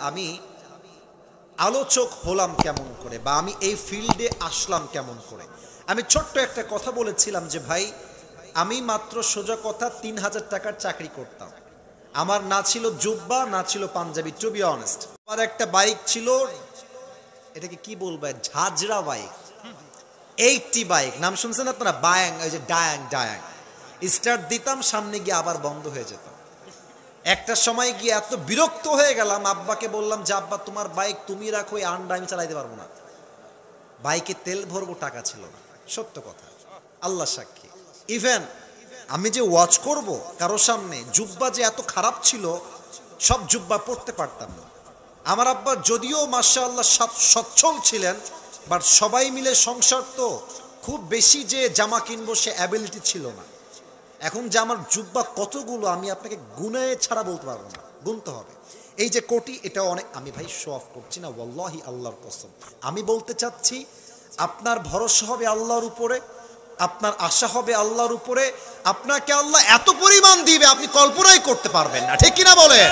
আমি আলোচক হলাম কেমন করে, বা আমি এই ফিল্ডে আসলাম কেমন করে। আমি ছোট্ট একটা কথা বলেছিলাম যে ভাই, আমি মাত্র সোজা কথা ৩,০০০ টাকার চাকরি করতাম। আমার না ছিল জুব্বা, না ছিল পাঞ্জাবি, টু বি অনেস্ট। আমার একটা বাইক ছিল, এটাকে কি বলবো, ঝাঁঝরা বাইক, 80 বাইক, নাম শুনছেন আপনারা? বায়াং, ওই যে ডায়াং ডায়াং। স্টার্ট দিতাম, সামনে গিয়ে আবার বন্ধ হয়ে যেত। একটা সময় গিয়ে এত বিরক্ত হয়ে গেলাম, আব্বাকে বললাম যে আব্বা তোমার বাইক তুমি রাখো, এই আন্ডা আমি চালাইতে পারবো না। বাইকে তেল ভরবো, টাকা ছিল না, সত্য কথা, আল্লাহ সাক্ষী। ইভেন আমি যে ওয়াচ করব কারো সামনে, জুব্বা যে এত খারাপ ছিল, সব জুব্বা পড়তে পারতাম না। আমার আব্বা যদিও মাশাআল্লাহ সচ্ছল ছিলেন, বাট সবাই মিলে সংসার তো, খুব বেশি যে জামা কিনবো সে অ্যাবিলিটি ছিল না। এখন যে আমার জুব্বা কতগুলো আমি আপনাকে গুনে ছাড়া বলতে পারবো না, গুনতে হবে। এই যে কোটি, এটা অনেক, আমি ভাই শো অফ করছি না, ওয়াল্লাহি আল্লাহর কসম। আমি বলতে চাচ্ছি আপনার ভরসা হবে আল্লাহর উপরে, আপনার আশা হবে আল্লাহর উপরে। আপনাকে আল্লাহ এত পরিমাণ দিবে আপনি কল্পনাই করতে পারবেন না, ঠিক কিনা বলেন?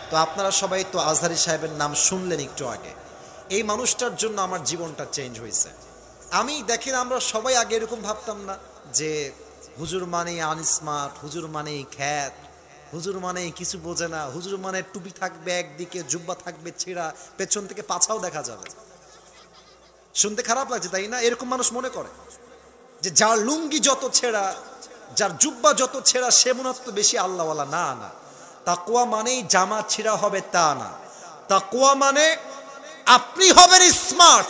তো আপনারা সবাই তো আজহারী সাহেবের নাম শুনলেন একটু আগে। এই মানুষটার জন্য আমার জীবনটা চেঞ্জ হয়েছে। আমি দেখেন, আমরা সবাই আগে এরকম ভাবতাম না যে হুজুর মানে আনস্মার্ট, হুজুর মানে খ্যাত, হুজুর মানে কিছু বোঝে না, হুজুর মানে টুপি থাকবে একদিকে, জুব্বা থাকবে ছেঁড়া, পেছন থেকে পাছাও দেখা যাবে। শুনতে খারাপ লাগছে তাই না? এরকম মানুষ মনে করে যে যার লুঙ্গি যত ছেঁড়া, যার জুব্বা যত ছেঁড়া, সে মনে হতো বেশি আল্লাহওয়ালা। না না, তাকওয়া মানেই জামা ছেঁড়া হবে তা না। তাকওয়া মানে আপনি হবেন স্মার্ট,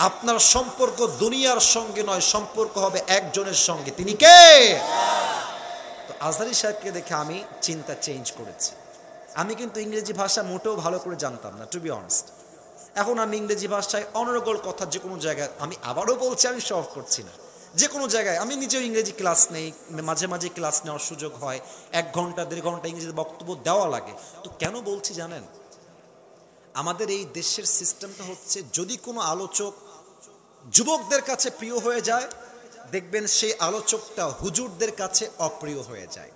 আপনার সম্পর্ক দুনিয়ার সঙ্গে নয়, সম্পর্ক হবে একজনের সঙ্গে, তিনি কে? তো আজহারী সাহেবকে দেখে আমি চিন্তা চেঞ্জ করেছি। আমি কিন্তু ইংরেজি ভাষা মোটেও ভালো করে জানতাম না, টু বি অনেস্ট। এখন আমি ইংরেজি ভাষায় অনর্গল কথা, যে কোনো জায়গায়, আমি আবারও বলছি আমি শো অফ করছি না, যে কোনো জায়গায় আমি নিজেও ইংরেজি ক্লাস নেই, মাঝে মাঝে ক্লাস নেওয়ার সুযোগ হয়, 1 ঘন্টা 1.5 ঘন্টা ইংরেজিতে বক্তব্য দেওয়া লাগে। তো কেন বলছি জানেন? আমাদের এই দেশের সিস্টেমটা হচ্ছে, যদি কোনো আলোচক যুবকদের কাছে প্রিয় হয়ে যায়, দেখবেন সেই আলোচকটা হুজুরদের কাছে অপ্রিয় হয়ে যায়।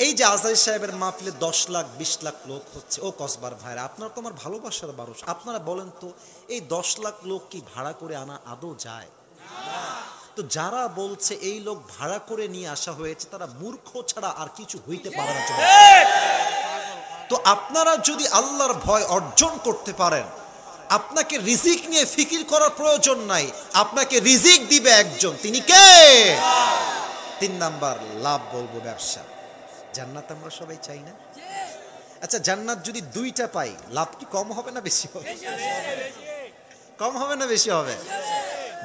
এই যে আজহারী সাহেবের মাহফিলে 10 লাখ 20 লাখ লোক হচ্ছে, ও কসবার ভাইরা, আপনারা তো আমার ভালোবাসার মানুষ, আপনারা বলেন তো এই 10 লাখ লোক কি ভাড়া করে আনা আদৌ যায়? তো যারা বলছে এই লোক ভাড়া করে নিয়ে আসা হয়েছে, তারা মূর্খ ছাড়া আর কিছু হইতে পারে না। তো আপনারা যদি আল্লাহর ভয় অর্জন করতে পারেন, আপনাকে রিজিক নিয়ে ফিকির করার প্রয়োজন নাই, আপনাকে রিজিক দিবে একজন, তিনি কে? 3 নাম্বার লাভ বলবো ব্যবসা। জান্নাত আমরা সবাই চাই না? আচ্ছা, জান্নাত যদি 2টা পাই, লাভ কি কম হবে না বেশি হবে? কম হবে না বেশি হবে?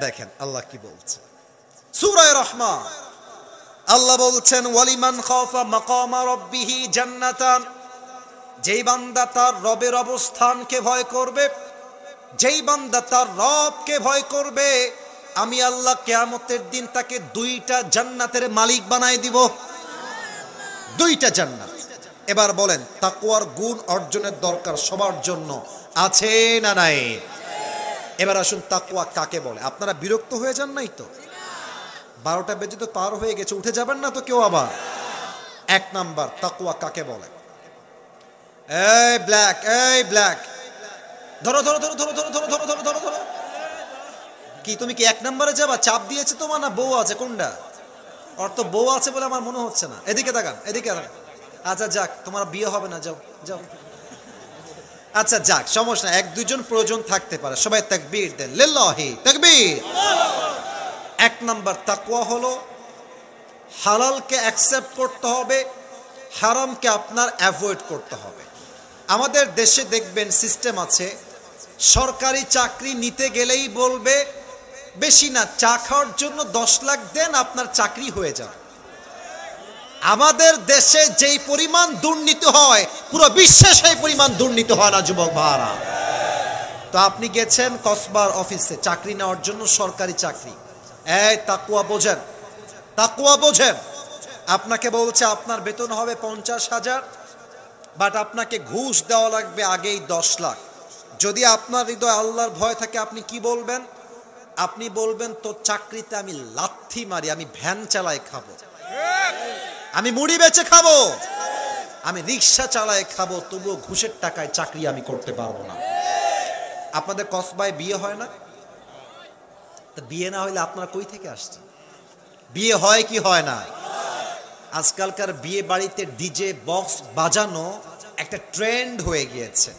দেখেন আল্লাহ কি বলছে সূরা রহমান। আল্লাহ বলছেন, ওয়ালিমান খাফা মাকামা রাব্বিহি জান্নাতান। যেই বান্দা তার রবের অবস্থানকে ভয় করবে, যেই বান্দা তার রবকে ভয় করবে, আমি আল্লাহ কিয়ামতের দিন তাকে 2টা জান্নাতের মালিক বানাই দিব। 2টা জান্নাত। এবার বলেন, তাকওয়ার গুণ অর্জনের দরকার সবার জন্য আছে না নাই? এবার আসুন, তাকওয়া কাকে বলে? আপনারা বিরক্ত হয়ে যান নাই তো? 12টা বেজে তো পার হয়ে গেছে, উঠে যাবেন না তো কেউ আবার? 1 নাম্বার, তাকওয়া কাকে বলে? এই ব্ল্যাক, এই ব্ল্যাক, ধরো ধরো ধরো ধরো ধরো ধরো ধরো ধরো ধরো ধরো। কি তুমি কি 1 নম্বরে যাবা? চাপ দিয়েছে তোমার, না বউ আছে? কোনটা? ওর তো বউ আছে বলে আমার মনে হচ্ছে না। এদিকে তাকান, এদিকে তাকান। আচ্ছা যাক, তোমার বিয়ে হবে না, যাও যাও। আচ্ছা যাক, সমস্যা না, 1-2 জন প্রয়োজন থাকতে পারে। সবাই তাকবীর দেন, লিল্লাহি তাকবীর। 1 নাম্বার তাকওয়া হলো হালালকে অ্যাকসেপ্ট করতে হবে, হারামকে আপনার অ্যাভয়েড করতে হবে। আমাদের দেশে দেখবেন সিস্টেম আছে, সরকারি চাকরি নিতে গেলেই বলবে বেশি না, চা খাওয়ার জন্য 10 লাখ দেন, আপনার চাকরি হয়ে যাবে। আমাদের দেশে যেই পরিমাণ দুর্নীতি হয়, পুরো বিশ্বে সেই পরিমাণ দুর্নীতি হয় না যুবক ভাইরা। তো আপনি গেছেন কসবার অফিসে চাকরি নেওয়ার জন্য, সরকারি চাকরি। এই তাকওয়া বোঝেন, তাকওয়া বোঝেন। আপনাকে বলছে আপনার বেতন হবে 50,000, বাট আপনাকে ঘুষ দেওয়া লাগবে আগেই 10 লাখ। যদি আপনার হৃদয়ে আল্লাহর ভয় থাকে, আপনি কি বলবেন? আপনি বলবেন, তো চাকরিতে আমি লাথি মারি, আমি ভ্যান চালাই খাবো, আমি মুড়ি বেচে খাবো। আমি রিক্সা চালায় খাবো, তবুও ঘুষের টাকায় চাকরি আমি করতে পারবো না। আপনাদের কসবায় বিয়ে হয় না? তা বিয়ে না হইলে আপনারা কই থেকে আসছেন? বিয়ে হয় কি হয় না? আজকালকার বিয়ে বাড়িতে ডিজে বক্স বাজানো একটা ট্রেন্ড হয়ে গিয়েছে।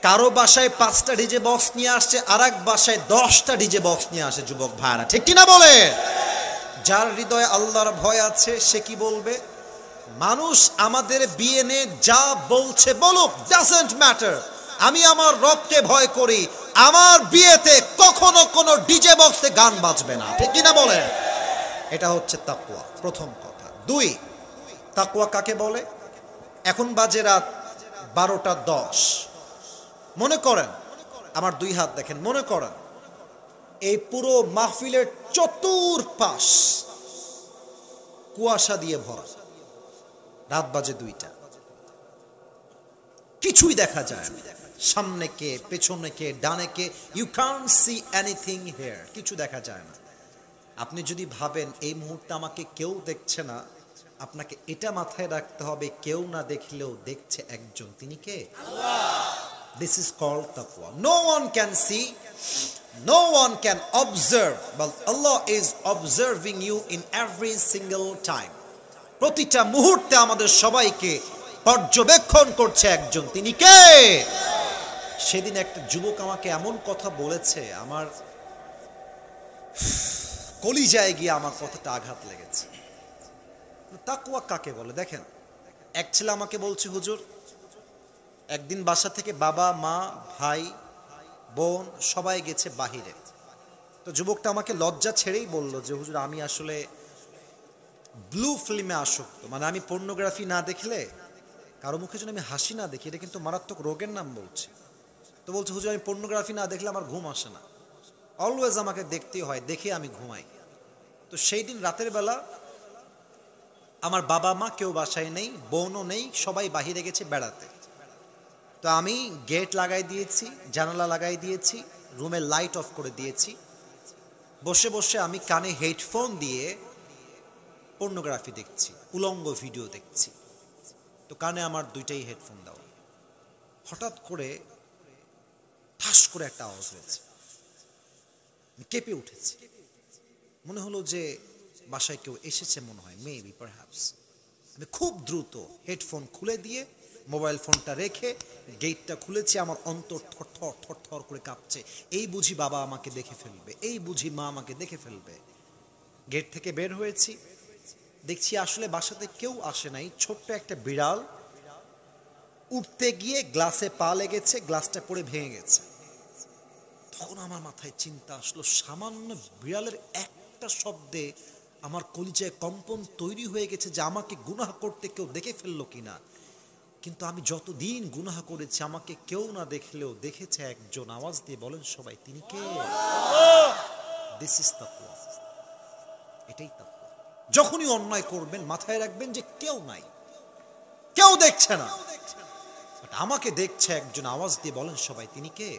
কারো বাসায় 5টা ডিজে বক্স নিয়ে আসছে, আর এক বাসায় 10টা ডিজে বক্স নিয়ে আসে যুবক ভাইরা, ঠিক কিনা বলে? যার হৃদয়ে আল্লাহর ভয় আছে সে কি বলবে? মানুষ আমাদের বিয়ে নিয়ে যা বলছে বলুক, ডাজন্ট ম্যাটার, আমি আমার রবকে ভয় করি, আমার বিয়েতে কখনো কোনো ডিজে বক্সে গান বাজবে না, ঠিক কিনা বলে? এটা হচ্ছে তাকওয়া, প্রথম কথা। 2, তাকওয়া কাকে বলে? এখন বাজে রাত 12টা 10। মনে করেন, আমার 2 হাত দেখেন, মনে করেন এই পুরো মাহফিলের চতুর্পাশ কুয়াশা দিয়ে ভরা, রাত বাজে 2টা, কিছুই দেখা যায় না, সামনে কে পেছনে কে ডানে কে, you can't see anything here, কিছু দেখা যায় না। আপনি যদি ভাবেন এই মুহূর্তে আমাকে কেউ দেখছে না, আপনাকে এটা মাথায় রাখতে হবে, কেউ না দেখলেও দেখছে একজন, তিনি কে? This is called taqwa. No one can see, no one can observe, but Allah is observing you in every single time. প্রতিটা মুহূর্তে আমাদের সবাইকে পর্যবেক্ষণ করছে একজন, তিনি কে? সেদিন একটা যুবক আমাকে এমন কথা বলেছে, আমার কলিজায় গিয়ে আমার কথাটা আঘাত লেগেছে। তাকওয়া কাকে বলে? দেখেন, এক ছেলে আমাকে বলছে, হুজুর একদিন বাসা থেকে বাবা মা ভাই বোন সবাই গেছে বাহিরে। তো যুবকটা আমাকে লজ্জা ছেড়েই বলল যে হুজুর আমি আসলে ব্লু ফিল্মে আসক্ত, মানে আমি পর্নোগ্রাফি না দেখলে, কারো মুখে যেন আমি হাসি না দেখি, এটা কিন্তু মারাত্মক রোগের নাম বলছে। তো বলছে হুজুর আমি পর্নোগ্রাফি না দেখলে আমার ঘুম আসে না, অলওয়েজ আমাকে দেখতেই হয়, দেখে আমি ঘুমাই। তো সেই দিন রাতের বেলা আমার বাবা মা কেউ বাসায় নেই, বোনও নেই, সবাই বাহিরে গেছে বেড়াতে। তো আমি গেট লাগাই দিয়েছি, জানালা লাগাই দিয়েছি, রুমের লাইট অফ করে দিয়েছি, বসে বসে আমি কানে হেডফোন দিয়ে পর্নোগ্রাফি দেখছি, উলঙ্গ ভিডিও দেখছি। তো কানে আমার 2টাই হেডফোন দেওয়া। হঠাৎ করে ঠাস করে একটা আওয়াজ হয়েছে, কেঁপে উঠেছি, মনে হলো যে বাসায় কেউ এসেছে মনে হয়, মেবি পারহ্যাপস। আমি খুব দ্রুত হেডফোন খুলে দিয়ে মোবাইল ফোনটা রেখে গেটটা খুলেছি, আমার অন্তর থরথর থরথর করে কাঁপছে, এই বুঝি বাবা আমাকে দেখে ফেলবে, এই বুঝি মা আমাকে দেখে ফেলবে। গেট থেকে বের হয়েছি, দেখছি আসলে বাসাতে কেউ আসে নাই, ছোট্ট একটা বিড়াল উঠতে গিয়ে গ্লাসে পা লেগেছে, গ্লাসটা পড়ে ভেঙে গেছে। তখন আমার মাথায় চিন্তা আসলো, সামান্য বিড়ালের একটা শব্দে আমার কলিজায় কম্পন তৈরি হয়ে গেছে যে আমাকে গুনাহ করতে কেউ দেখে ফেললো কিনা। কিন্তু আমি যতদিন গুনাহ করেছি আমাকে কেউ না দেখলেও দেখেছে একজন, আওয়াজ দিয়ে বলেন সবাই, তিনি কে? দিস ইজ তাকওয়া, এটাই তাকওয়া। যখনই অন্যায় করবেন মাথায় রাখবেন যে কেউ নাই, কেউ দেখছে না, আমাকে দেখছে একজন, আওয়াজ দিয়ে বলেন সবাই, তিনি কে?